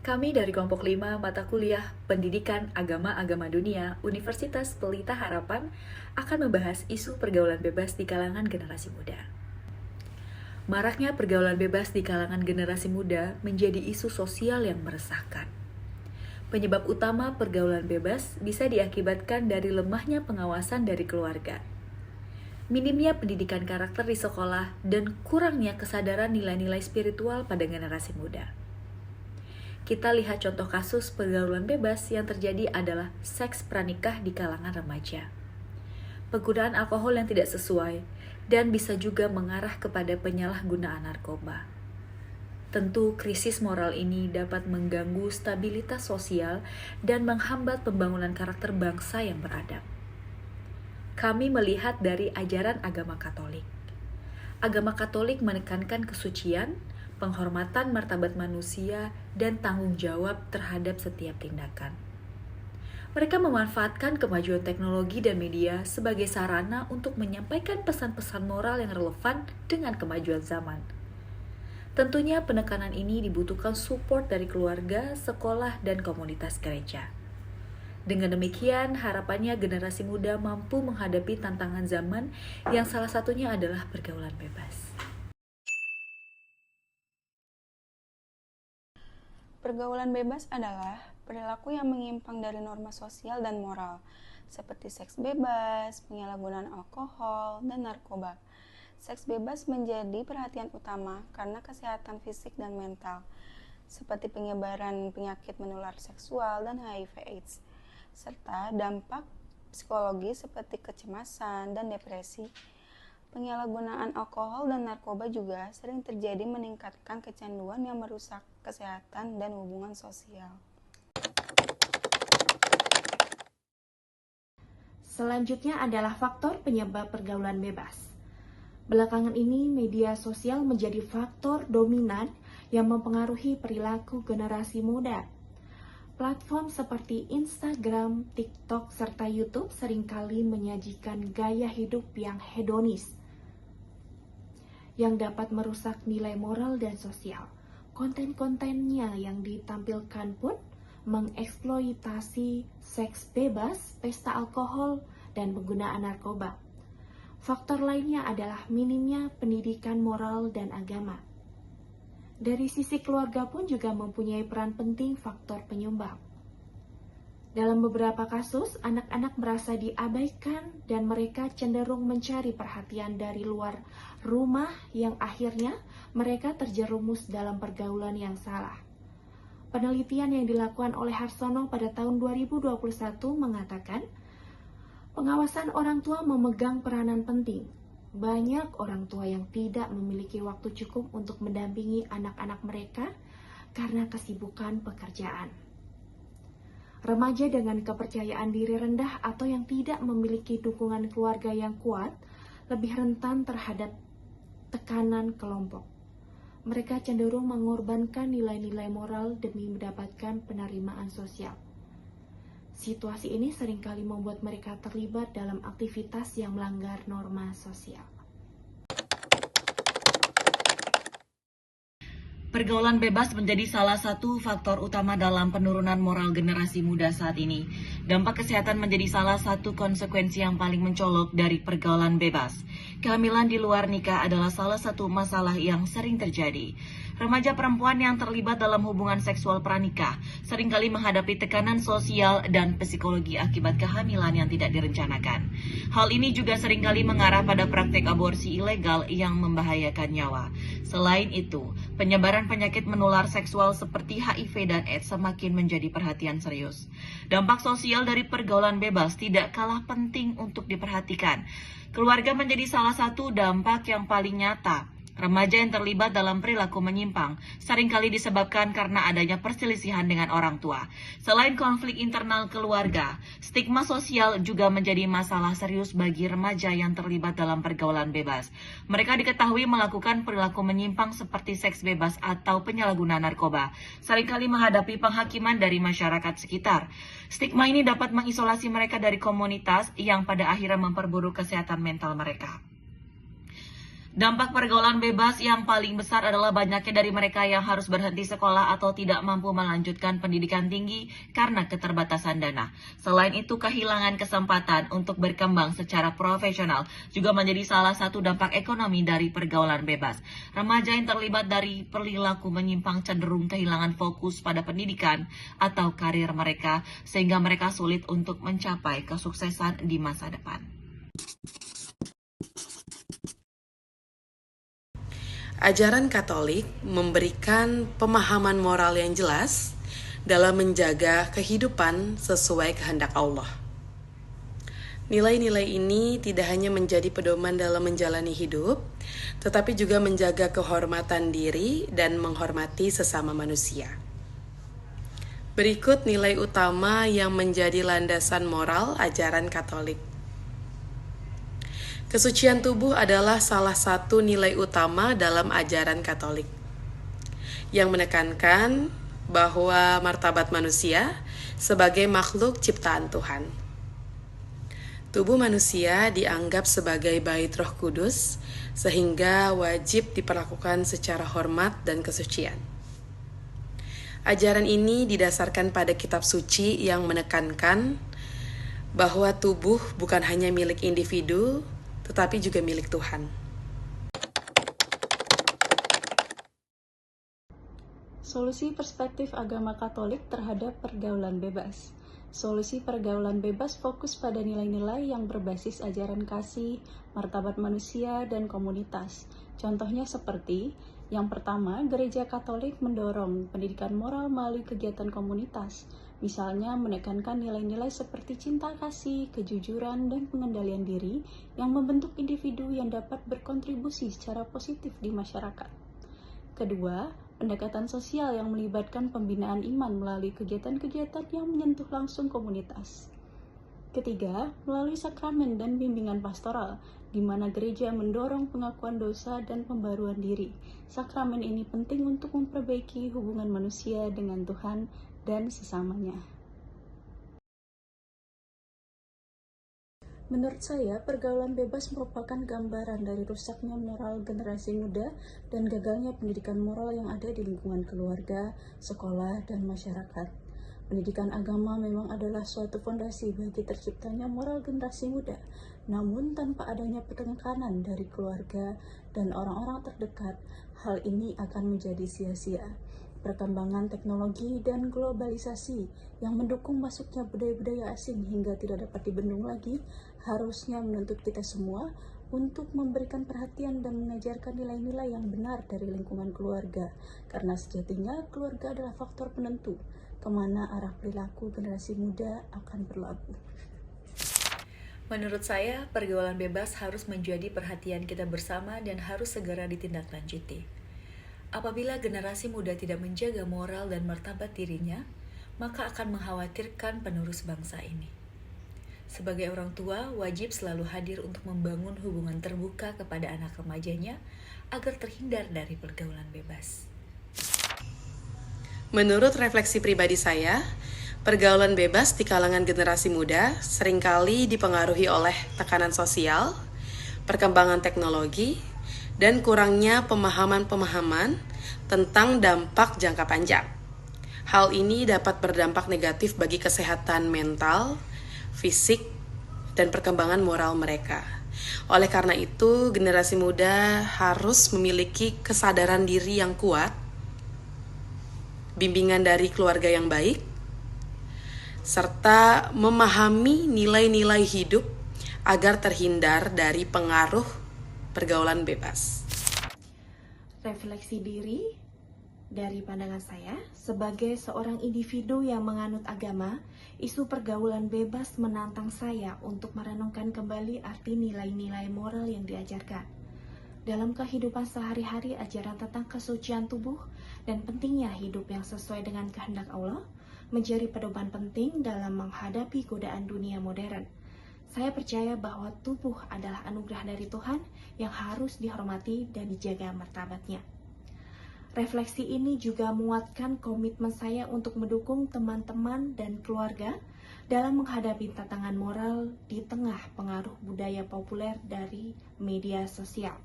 Kami dari kelompok 5 mata kuliah Pendidikan Agama-Agama Dunia Universitas Pelita Harapan akan membahas isu pergaulan bebas di kalangan generasi muda. Maraknya pergaulan bebas di kalangan generasi muda menjadi isu sosial yang meresahkan. Penyebab utama pergaulan bebas bisa diakibatkan dari lemahnya pengawasan dari keluarga, minimnya pendidikan karakter di sekolah, dan kurangnya kesadaran nilai-nilai spiritual pada generasi muda. Kita lihat contoh kasus pergaulan bebas yang terjadi adalah seks pranikah di kalangan remaja, penggunaan alkohol yang tidak sesuai, dan bisa juga mengarah kepada penyalahgunaan narkoba. Tentu krisis moral ini dapat mengganggu stabilitas sosial dan menghambat pembangunan karakter bangsa yang beradab. Kami melihat dari ajaran agama Katolik. Agama Katolik menekankan kesucian, penghormatan martabat manusia, dan tanggung jawab terhadap setiap tindakan. Mereka memanfaatkan kemajuan teknologi dan media sebagai sarana untuk menyampaikan pesan-pesan moral yang relevan dengan kemajuan zaman. Tentunya penekanan ini dibutuhkan support dari keluarga, sekolah, dan komunitas gereja. Dengan demikian, harapannya generasi muda mampu menghadapi tantangan zaman yang salah satunya adalah pergaulan bebas. Pergaulan bebas adalah perilaku yang menyimpang dari norma sosial dan moral, seperti seks bebas, penyalahgunaan alkohol, dan narkoba. Seks bebas menjadi perhatian utama karena kesehatan fisik dan mental, seperti penyebaran penyakit menular seksual dan HIV/AIDS, serta dampak psikologis seperti kecemasan dan depresi. Penyalahgunaan alkohol dan narkoba juga sering terjadi meningkatkan kecanduan yang merusak kesehatan dan hubungan sosial. Selanjutnya adalah faktor penyebab pergaulan bebas. Belakangan ini, media sosial menjadi faktor dominan yang mempengaruhi perilaku generasi muda. Platform seperti Instagram, TikTok, serta YouTube seringkali menyajikan gaya hidup yang hedonis, yang dapat merusak nilai moral dan sosial. Konten-kontennya yang ditampilkan pun mengeksploitasi seks bebas, pesta alkohol, dan penggunaan narkoba. Faktor lainnya adalah minimnya pendidikan moral dan agama. Dari sisi keluarga pun juga mempunyai peran penting faktor penyumbang. Dalam beberapa kasus, anak-anak merasa diabaikan dan mereka cenderung mencari perhatian dari luar rumah yang akhirnya mereka terjerumus dalam pergaulan yang salah. Penelitian yang dilakukan oleh Harsono pada tahun 2021 mengatakan, pengawasan orang tua memegang peranan penting. Banyak orang tua yang tidak memiliki waktu cukup untuk mendampingi anak-anak mereka karena kesibukan pekerjaan. Remaja dengan kepercayaan diri rendah atau yang tidak memiliki dukungan keluarga yang kuat lebih rentan terhadap tekanan kelompok. Mereka cenderung mengorbankan nilai-nilai moral demi mendapatkan penerimaan sosial. Situasi ini seringkali membuat mereka terlibat dalam aktivitas yang melanggar norma sosial. Pergaulan bebas menjadi salah satu faktor utama dalam penurunan moral generasi muda saat ini. Dampak kesehatan menjadi salah satu konsekuensi yang paling mencolok dari pergaulan bebas. Kehamilan di luar nikah adalah salah satu masalah yang sering terjadi. Remaja perempuan yang terlibat dalam hubungan seksual pranikah seringkali menghadapi tekanan sosial dan psikologi akibat kehamilan yang tidak direncanakan. Hal ini juga seringkali mengarah pada praktik aborsi ilegal yang membahayakan nyawa. Selain itu, penyebaran penyakit menular seksual seperti HIV dan AIDS semakin menjadi perhatian serius. Dampak sosial dari pergaulan bebas tidak kalah penting untuk diperhatikan. Keluarga menjadi salah satu dampak yang paling nyata. Remaja yang terlibat dalam perilaku menyimpang seringkali disebabkan karena adanya perselisihan dengan orang tua. Selain konflik internal keluarga, stigma sosial juga menjadi masalah serius bagi remaja yang terlibat dalam pergaulan bebas. Mereka diketahui melakukan perilaku menyimpang seperti seks bebas atau penyalahgunaan narkoba, seringkali menghadapi penghakiman dari masyarakat sekitar. Stigma ini dapat mengisolasi mereka dari komunitas yang pada akhirnya memperburuk kesehatan mental mereka. Dampak pergaulan bebas yang paling besar adalah banyaknya dari mereka yang harus berhenti sekolah atau tidak mampu melanjutkan pendidikan tinggi karena keterbatasan dana. Selain itu, kehilangan kesempatan untuk berkembang secara profesional juga menjadi salah satu dampak ekonomi dari pergaulan bebas. Remaja yang terlibat dari perilaku menyimpang cenderung kehilangan fokus pada pendidikan atau karir mereka, sehingga mereka sulit untuk mencapai kesuksesan di masa depan. Ajaran Katolik memberikan pemahaman moral yang jelas dalam menjaga kehidupan sesuai kehendak Allah. Nilai-nilai ini tidak hanya menjadi pedoman dalam menjalani hidup, tetapi juga menjaga kehormatan diri dan menghormati sesama manusia. Berikut nilai utama yang menjadi landasan moral ajaran Katolik. Kesucian tubuh adalah salah satu nilai utama dalam ajaran Katolik, yang menekankan bahwa martabat manusia sebagai makhluk ciptaan Tuhan. Tubuh manusia dianggap sebagai bait Roh Kudus, sehingga wajib diperlakukan secara hormat dan kesucian. Ajaran ini didasarkan pada kitab suci yang menekankan bahwa tubuh bukan hanya milik individu, tetapi juga milik Tuhan. Solusi perspektif agama Katolik terhadap pergaulan bebas. Solusi pergaulan bebas fokus pada nilai-nilai yang berbasis ajaran kasih, martabat manusia, dan komunitas. Contohnya seperti, yang pertama, Gereja Katolik mendorong pendidikan moral melalui kegiatan komunitas. Misalnya menekankan nilai-nilai seperti cinta kasih, kejujuran, dan pengendalian diri yang membentuk individu yang dapat berkontribusi secara positif di masyarakat. Kedua, pendekatan sosial yang melibatkan pembinaan iman melalui kegiatan-kegiatan yang menyentuh langsung komunitas. Ketiga, melalui sakramen dan bimbingan pastoral, di mana gereja mendorong pengakuan dosa dan pembaruan diri. Sakramen ini penting untuk memperbaiki hubungan manusia dengan Tuhan dan sesamanya. Menurut saya, pergaulan bebas merupakan gambaran dari rusaknya moral generasi muda dan gagalnya pendidikan moral yang ada di lingkungan keluarga, sekolah, dan masyarakat. Pendidikan agama memang adalah suatu fondasi bagi terciptanya moral generasi muda, namun tanpa adanya penekanan dari keluarga dan orang-orang terdekat, hal ini akan menjadi sia-sia. Perkembangan teknologi dan globalisasi yang mendukung masuknya budaya-budaya asing hingga tidak dapat dibendung lagi, harusnya menuntut kita semua untuk memberikan perhatian dan mengajarkan nilai-nilai yang benar dari lingkungan keluarga, karena sejatinya keluarga adalah faktor penentu kemana arah perilaku generasi muda akan berlabuh. Menurut saya, pergaulan bebas harus menjadi perhatian kita bersama dan harus segera ditindaklanjuti. Apabila generasi muda tidak menjaga moral dan martabat dirinya, maka akan mengkhawatirkan penerus bangsa ini. Sebagai orang tua, wajib selalu hadir untuk membangun hubungan terbuka kepada anak remajanya agar terhindar dari pergaulan bebas. Menurut refleksi pribadi saya, pergaulan bebas di kalangan generasi muda seringkali dipengaruhi oleh tekanan sosial, perkembangan teknologi, dan kurangnya pemahaman-pemahaman tentang dampak jangka panjang. Hal ini dapat berdampak negatif bagi kesehatan mental, fisik, dan perkembangan moral mereka. Oleh karena itu, generasi muda harus memiliki kesadaran diri yang kuat, bimbingan dari keluarga yang baik, serta memahami nilai-nilai hidup agar terhindar dari pengaruh pergaulan bebas. Refleksi diri dari pandangan saya, sebagai seorang individu yang menganut agama, isu pergaulan bebas menantang saya untuk merenungkan kembali arti nilai-nilai moral yang diajarkan. Dalam kehidupan sehari-hari, ajaran tentang kesucian tubuh dan pentingnya hidup yang sesuai dengan kehendak Allah menjadi pedoman penting dalam menghadapi godaan dunia modern. Saya percaya bahwa tubuh adalah anugerah dari Tuhan yang harus dihormati dan dijaga martabatnya. Refleksi ini juga menguatkan komitmen saya untuk mendukung teman-teman dan keluarga dalam menghadapi tantangan moral di tengah pengaruh budaya populer dari media sosial.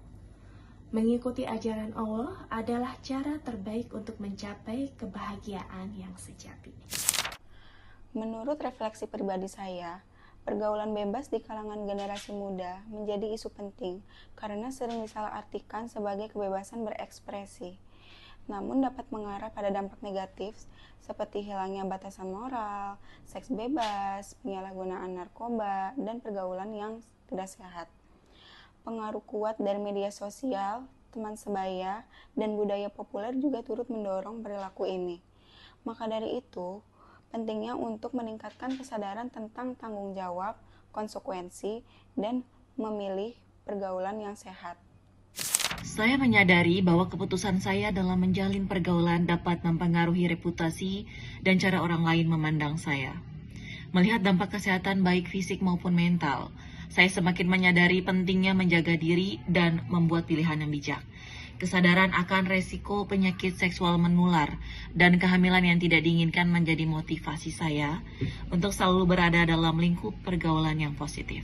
Mengikuti ajaran Allah adalah cara terbaik untuk mencapai kebahagiaan yang sejati. Menurut refleksi pribadi saya, pergaulan bebas di kalangan generasi muda menjadi isu penting karena sering disalahartikan sebagai kebebasan berekspresi, namun dapat mengarah pada dampak negatif seperti hilangnya batasan moral, seks bebas, penyalahgunaan narkoba, dan pergaulan yang tidak sehat. Pengaruh kuat dari media sosial, teman sebaya, dan budaya populer juga turut mendorong perilaku ini. Maka dari itu, pentingnya untuk meningkatkan kesadaran tentang tanggung jawab, konsekuensi, dan memilih pergaulan yang sehat. Saya menyadari bahwa keputusan saya dalam menjalin pergaulan dapat mempengaruhi reputasi dan cara orang lain memandang saya. Melihat dampak kesehatan baik fisik maupun mental, saya semakin menyadari pentingnya menjaga diri dan membuat pilihan yang bijak. Kesadaran akan resiko penyakit seksual menular dan kehamilan yang tidak diinginkan menjadi motivasi saya untuk selalu berada dalam lingkup pergaulan yang positif.